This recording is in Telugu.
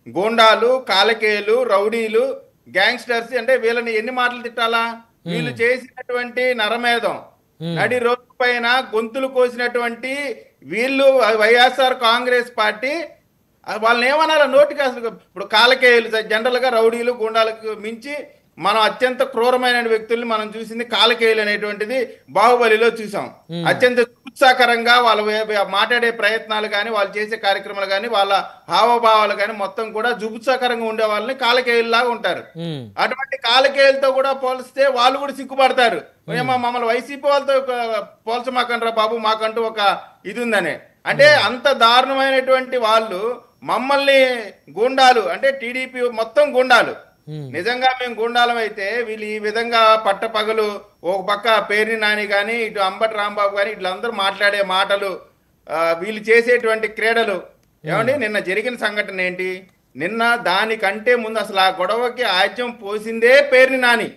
గూండాలు, కాలకేయులు, రౌడీలు, గ్యాంగ్స్టర్స్ అంటే వీళ్ళని ఎన్ని మాటలు తిట్టాలా? వీళ్ళు చేసినటువంటి నరమేధం, నడి రోడ్డు పైన గొంతులు కోసినటువంటి వీళ్ళు వైఎస్ఆర్ కాంగ్రెస్ పార్టీ వాళ్ళని ఏమనాలి నోటికి? అసలు ఇప్పుడు కాలకేయులు జనరల్ గా రౌడీలు గుండాలకు మించి మనం అత్యంత క్రూరమైన వ్యక్తుల్ని మనం చూసింది కాలకేయులు అనేటువంటిది బాహుబలిలో చూసాం. అత్యంత ఉత్సాహకరంగా వాళ్ళు మాట్లాడే ప్రయత్నాలు కానీ, వాళ్ళు చేసే కార్యక్రమాలు కానీ, వాళ్ళ హావభావాలు కానీ మొత్తం కూడా జుగుత్సాకరంగా ఉండే వాళ్ళని కాలకేయుల్లాగా ఉంటారు. అటువంటి కాలకేయులతో కూడా పోలిస్తే వాళ్ళు కూడా సిగ్గుపడతారు. ఏమో మమ్మల్ని వైసీపీ వాళ్ళతో పోల్చమాకండ్రా బాబు, మాకంటూ ఒక ఇది ఉందనే. అంటే అంత దారుణమైనటువంటి వాళ్ళు మమ్మల్ని గుండాలు అంటే టీడీపీ మొత్తం గుండాలు. నిజంగా మేము గుండాలం అయితే వీళ్ళు ఈ విధంగా పట్టపగలు ఒక పక్క పేర్ని నాని కానీ, ఇటు అంబటి రాంబాబు కానీ వీళ్ళందరూ మాట్లాడే మాటలు, వీళ్ళు చేసేటువంటి క్రీడలు ఏమండి? నిన్న జరిగిన సంఘటన ఏంటి? నిన్న దానికంటే ముందు అసలు ఆ గొడవకి ఆజ్యం పోసిందే పేర్ని నాని.